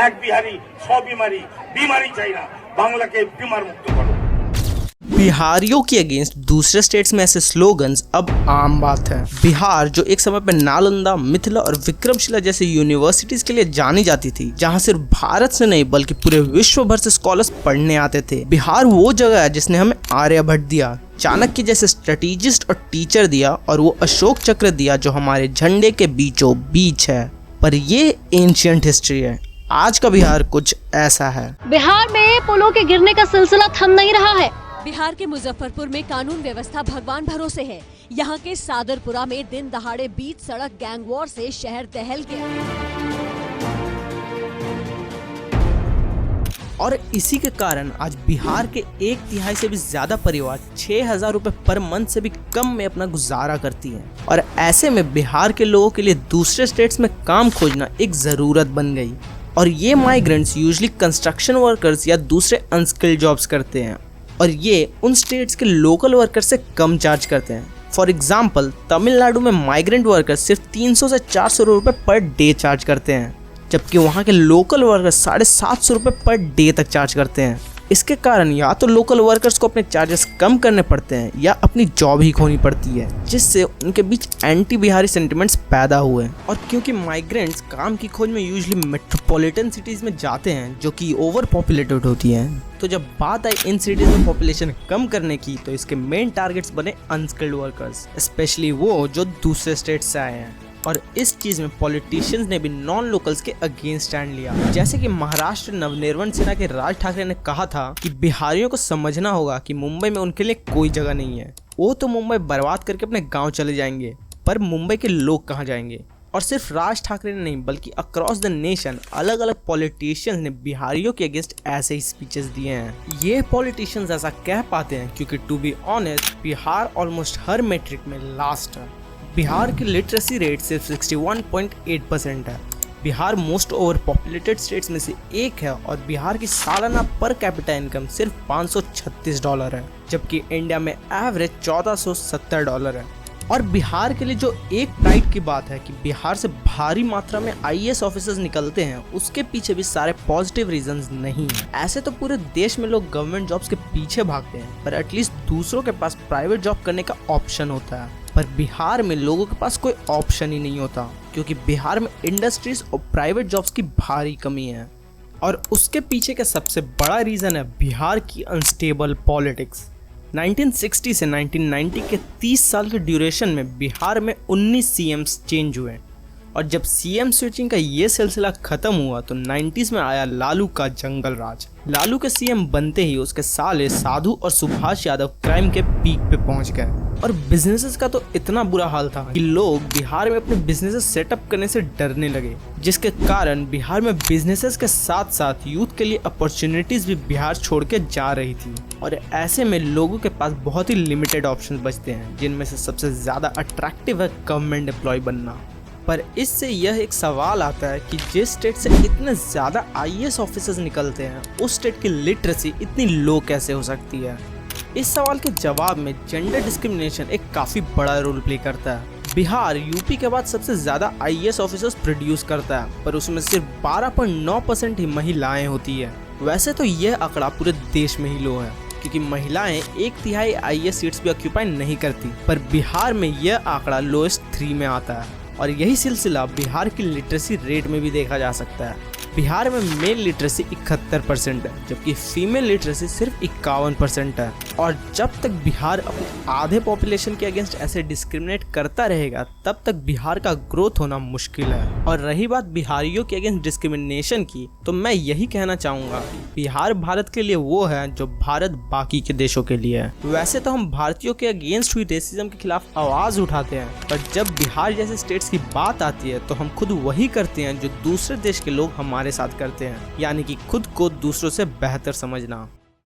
এক বিহারি সব বিমারি চাই না, বাংলাকে বিমার মুক্ত করো। बिहारियों के अगेंस्ट दूसरे स्टेट्स में ऐसे स्लोगन्स अब आम बात है। बिहार जो एक समय पर नालंदा, मिथिला और विक्रमशिला जैसे यूनिवर्सिटीज के लिए जानी जाती थी, जहां सिर्फ भारत से नहीं बल्कि पूरे विश्व भर से स्कॉलर्स पढ़ने आते थे। बिहार वो जगह है जिसने हमें आर्यभट्ट दिया, चाणक्य जैसे स्ट्रेटेजिस्ट और टीचर दिया, और वो अशोक चक्र दिया जो हमारे झंडे के बीचों बीच है। पर ये एंशियंट हिस्ट्री है। आज का बिहार कुछ ऐसा है। बिहार में पुलों के गिरने का सिलसिला थम नहीं रहा है। बिहार के मुजफ्फरपुर में कानून व्यवस्था भगवान भरोसे है। यहाँ के सादरपुरा में दिन दहाड़े बीच सड़क गैंग वॉर से शहर दहल गया। और इसी के कारण आज बिहार के 1/3 से भी ज्यादा परिवार 6,000 रुपए पर मंथ से भी कम में अपना गुजारा करती हैं। और ऐसे में बिहार के लोगों के लिए दूसरे स्टेट्स में काम खोजना एक जरूरत बन गई। और ये माइग्रेंट्स यूजुअली कंस्ट्रक्शन वर्कर्स या दूसरे अनस्किल्ड जॉब्स करते हैं, और ये उन स्टेट्स के लोकल वर्कर्स से कम चार्ज करते हैं। फॉर एग्जाम्पल, तमिलनाडु में माइग्रेंट वर्कर्स सिर्फ 300 से 400 रुपए पर डे चार्ज करते हैं, जबकि वहाँ के लोकल वर्कर्स 750 रुपए पर डे तक चार्ज करते हैं। इसके कारण या तो लोकल वर्कर्स को अपने चार्जेस कम करने पड़ते हैं या अपनी जॉब ही खोनी पड़ती है, जिससे उनके बीच एंटी बिहारी सेंटिमेंट्स पैदा हुए। और क्योंकि माइग्रेंट्स काम की खोज में यूजुअली मेट्रोपॉलिटन सिटीज में जाते हैं जो कि ओवर पॉपुलेटेड होती हैं, तो जब बात आई इन सिटीज में पॉपुलेशन कम करने की, तो इसके मेन टारगेट्स बने अनस्किल्ड वर्कर्स, स्पेशली वो जो दूसरे स्टेट से आए हैं। और इस चीज में पॉलिटिशियंस ने भी नॉन लोकल्स के अगेंस्ट स्टैंड लिया। जैसे कि महाराष्ट्र नवनिर्माण सेना के राज ठाकरे ने कहा था कि बिहारियों को समझना होगा कि मुंबई में उनके लिए कोई जगह नहीं है। वो तो मुंबई बर्बाद करके अपने गांव चले जाएंगे, पर मुंबई के लोग कहाँ जाएंगे। और सिर्फ राज ठाकरे ने नहीं बल्कि अक्रॉस द नेशन अलग अलग पॉलिटिशियंस ने बिहारियों के अगेंस्ट ऐसे ही स्पीचेस दिए हैं। ये पॉलिटिशियंस ऐसा कह पाते हैं क्योंकि to be honest Bihar almost हर मैट्रिक में लास्ट है। बिहार की लिटरेसी रेट सिर्फ 61.8% है। Bihar most over populated states में से एक है, और बिहार की सालाना पर कैपिटा इनकम सिर्फ $536 है, जबकि इंडिया में एवरेज $1470 है। और बिहार के लिए जो एक प्राइड की बात है कि बिहार से भारी मात्रा में IAS ऑफिसर्स निकलते हैं, उसके पीछे भी सारे पॉजिटिव रीजंस नहीं है। ऐसे तो पूरे देश में लोग गवर्नमेंट जॉब्स के पीछे भागते हैं, पर एटलीस्ट दूसरों के पास प्राइवेट जॉब करने का ऑप्शन होता है। पर बिहार में लोगों के पास कोई ऑप्शन ही नहीं होता, क्योंकि बिहार में इंडस्ट्रीज और प्राइवेट जॉब्स की भारी कमी है। और उसके पीछे का सबसे बड़ा रीज़न है बिहार की अनस्टेबल पॉलिटिक्स। 1960 से 1990 के 30 साल के ड्यूरेशन में बिहार में 19 CMs चेंज हुए, और जब CM स्विचिंग का ये सिलसिला खत्म हुआ तो 90s में आया लालू का जंगल राज। लालू के CM बनते ही उसके साले साधु और सुभाष यादव क्राइम के पीक पे पहुंच गए, और बिजनेसेस का तो इतना बुरा हाल था कि लोग बिहार में अपने बिजनेसेस सेटअप करने से डरने लगे, जिसके कारण बिहार में बिजनेसेस के साथ साथ यूथ के लिए अपॉर्चुनिटीज भी बिहार छोड़ के जा रही थी। और ऐसे में लोगों के पास बहुत ही लिमिटेड ऑप्शंस बचते हैं, जिनमें से सबसे ज्यादा अट्रैक्टिव है गवर्नमेंट एम्प्लॉय बनना। पर इससे यह एक सवाल आता है कि जिस स्टेट से इतने ज़्यादा IAS ऑफिसर्स निकलते हैं, उस स्टेट की लिटरेसी इतनी लो कैसे हो सकती है। इस सवाल के जवाब में जेंडर डिस्क्रिमिनेशन एक काफ़ी बड़ा रोल प्ले करता है। बिहार यूपी के बाद सबसे ज़्यादा IAS ऑफिसर्स प्रोड्यूस करता है, पर उसमें सिर्फ 12.9% ही महिलाएं होती है। वैसे तो यह आंकड़ा पूरे देश में ही लो है, क्योंकि महिलाएं 1/3 IAS सीट्स भी ऑक्यूपाई नहीं करती, पर बिहार में यह आंकड़ा लोएस्ट 3 में आता है। और यही सिलसिला बिहार की लिटरेसी रेट में भी देखा जा सकता है। बिहार में मेल लिटरेसी 71% है, जबकि फीमेल लिटरेसी सिर्फ 51% है। और जब तक बिहार अपने आधे पॉपुलेशन के अगेंस्ट ऐसे डिस्क्रिमिनेट करता रहेगा, तब तक बिहार का ग्रोथ होना मुश्किल है। और रही बात बिहारियों के अगेंस्ट डिस्क्रिमिनेशन की, तो मैं यही कहना चाहूँगा कि बिहार भारत के लिए वो है जो भारत बाकी के देशों के लिए है। वैसे तो हम भारतीयों के अगेंस्ट हुई रेसिज्म के खिलाफ आवाज़ उठाते हैं, पर जब बिहार जैसे स्टेट्स की बात आती है तो हम खुद वही करते हैं जो दूसरे देश के लोग हमारे साथ करते हैं, यानी कि खुद को दूसरों से बेहतर समझना।